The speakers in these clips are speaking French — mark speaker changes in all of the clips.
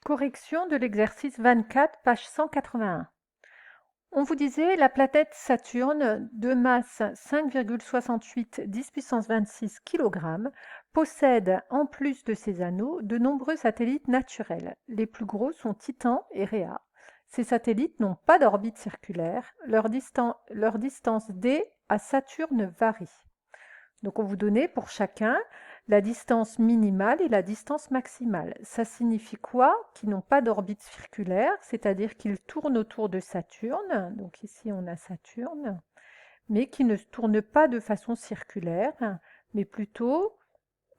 Speaker 1: Correction de l'exercice 24, page 181. On vous disait la planète Saturne, de masse 5,68 10 puissance 26 kg, possède, en plus de ses anneaux, de nombreux satellites naturels. Les plus gros sont Titan et Rhea. Ces satellites n'ont pas d'orbite circulaire. Leur distance D à Saturne varie. Donc on vous donnait pour chacun la distance minimale et la distance maximale. Ça signifie quoi? Qu'ils n'ont pas d'orbite circulaire, c'est-à-dire qu'ils tournent autour de Saturne, donc ici on a Saturne, mais qui ne tournent pas de façon circulaire, mais plutôt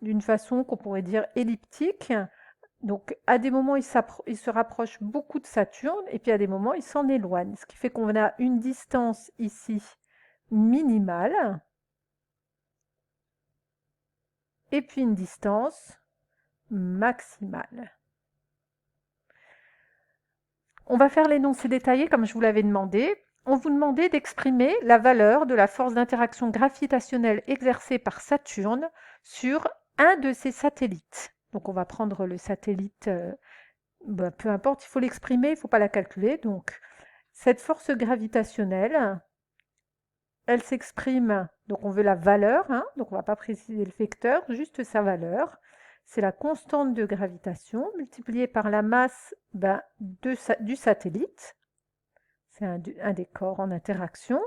Speaker 1: d'une façon qu'on pourrait dire elliptique. Donc à des moments il se rapproche beaucoup de Saturne et puis à des moments il s'en éloigne, ce qui fait qu'on a une distance ici minimale, et puis une distance maximale. On va faire l'énoncé détaillé comme je vous l'avais demandé. On vous demandait d'exprimer la valeur de la force d'interaction gravitationnelle exercée par Saturne sur un de ses satellites. Donc on va prendre le satellite, peu importe, il faut l'exprimer, il ne faut pas la calculer. Donc cette force gravitationnelle, elle s'exprime, donc on veut la valeur, donc on ne va pas préciser le vecteur, juste sa valeur. C'est la constante de gravitation multipliée par la masse du satellite. C'est un des corps en interaction.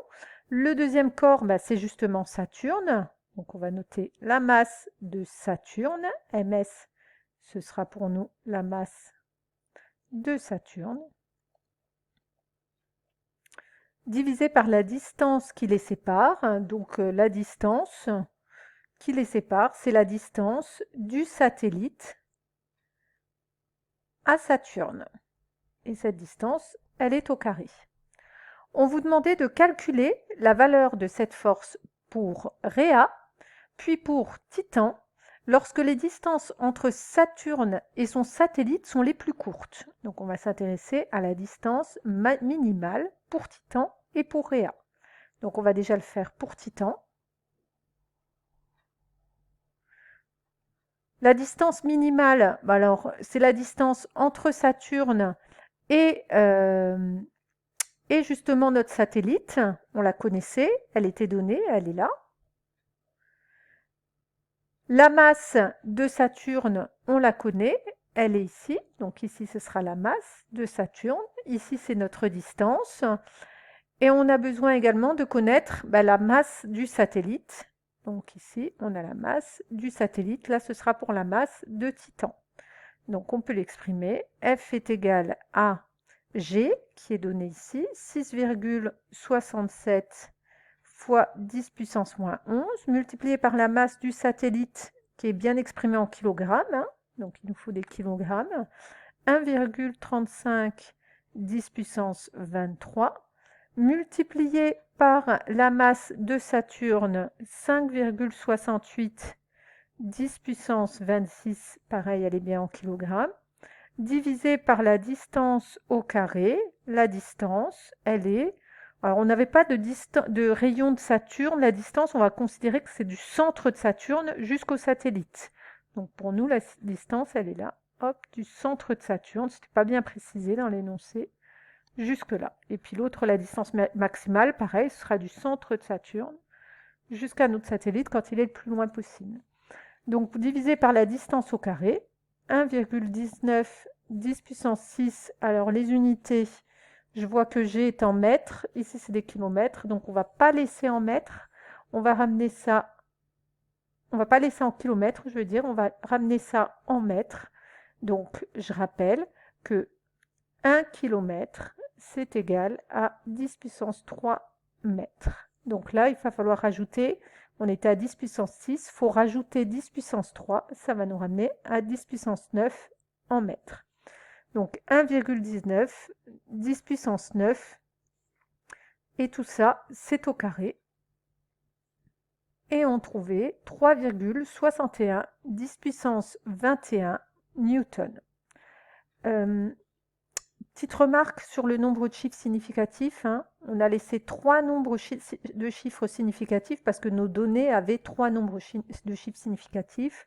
Speaker 1: Le deuxième corps, c'est justement Saturne. Donc on va noter la masse de Saturne. ms, ce sera pour nous la masse de Saturne, divisé par la distance qui les sépare. Donc la distance qui les sépare, c'est la distance du satellite à Saturne. Et cette distance, elle est au carré. On vous demandait de calculer la valeur de cette force pour Rhea, puis pour Titan, lorsque les distances entre Saturne et son satellite sont les plus courtes. Donc on va s'intéresser à la distance minimale pour Titan et pour Rhea. Donc on va déjà le faire pour Titan. La distance minimale, alors c'est la distance entre Saturne et justement notre satellite. On la connaissait, elle était donnée, elle est là. La masse de Saturne, on la connaît, elle est ici. Donc ici, ce sera la masse de Saturne. Ici, c'est notre distance. Et on a besoin également de connaître la masse du satellite. Donc ici, on a la masse du satellite. Là, ce sera pour la masse de Titan. Donc on peut l'exprimer. F est égal à G, qui est donné ici, 6,67 fois 10 puissance moins 11, multiplié par la masse du satellite, qui est bien exprimée en kilogrammes, donc il nous faut des kilogrammes, 1,35 10 puissance 23, multiplié par la masse de Saturne, 5,68 10 puissance 26, pareil, elle est bien en kilogrammes, divisé par la distance au carré. La distance, elle est... Alors, on n'avait pas de rayon de Saturne. La distance, on va considérer que c'est du centre de Saturne jusqu'au satellite. Donc, pour nous, la distance, elle est là. Hop, du centre de Saturne. Ce n'était pas bien précisé dans l'énoncé. Jusque-là. Et puis l'autre, la distance maximale, pareil, ce sera du centre de Saturne jusqu'à notre satellite quand il est le plus loin possible. Donc, divisé par la distance au carré, 1,19 10 puissance 6. Alors, les unités, je vois que G est en mètres. Ici, c'est des kilomètres. Donc, on ne va pas laisser en mètres. On va ramener ça... On ne va pas laisser en kilomètres, je veux dire. On va ramener ça en mètres. Donc, je rappelle que 1 km, c'est égal à 10 puissance 3 mètres. Donc là, il va falloir rajouter, on était à 10 puissance 6, il faut rajouter 10 puissance 3, ça va nous ramener à 10 puissance 9 en mètres. Donc 1,19, 10 puissance 9, et tout ça, c'est au carré. Et on trouvait 3,61 10 puissance 21 newton. Petite remarque sur le nombre de chiffres significatifs. On a laissé 3 nombres de chiffres significatifs parce que nos données avaient 3 nombres de chiffres significatifs.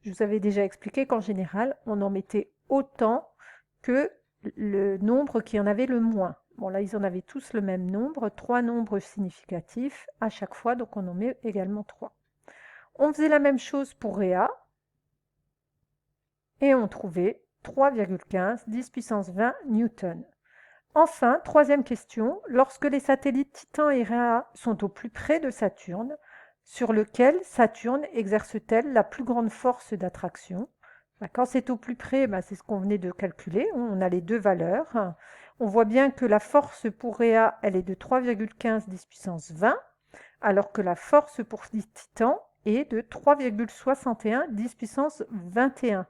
Speaker 1: Je vous avais déjà expliqué qu'en général, on en mettait autant que le nombre qui en avait le moins. Bon, là, ils en avaient tous le même nombre, 3 nombres significatifs à chaque fois, donc on en met également 3. On faisait la même chose pour Réa, et on trouvait 3,15 10 puissance 20 newtons. Enfin, troisième question, lorsque les satellites Titan et Rhéa sont au plus près de Saturne, sur lequel Saturne exerce-t-elle la plus grande force d'attraction? Quand c'est au plus près, c'est ce qu'on venait de calculer, on a les deux valeurs. On voit bien que la force pour Rhéa, elle est de 3,15 10 puissance 20, alors que la force pour Titan est de 3,61 10 puissance 21.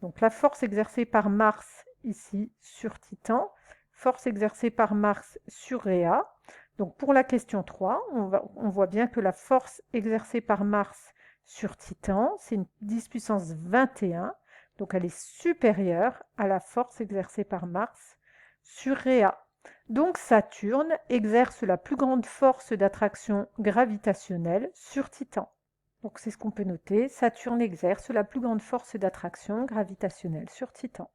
Speaker 1: Donc la force exercée par Mars ici sur Titan, force exercée par Mars sur Rhéa. Donc pour la question 3, on voit bien que la force exercée par Mars sur Titan, c'est une 10 puissance 21, donc elle est supérieure à la force exercée par Mars sur Rhéa. Donc Saturne exerce la plus grande force d'attraction gravitationnelle sur Titan. Donc c'est ce qu'on peut noter, Saturne exerce la plus grande force d'attraction gravitationnelle sur Titan.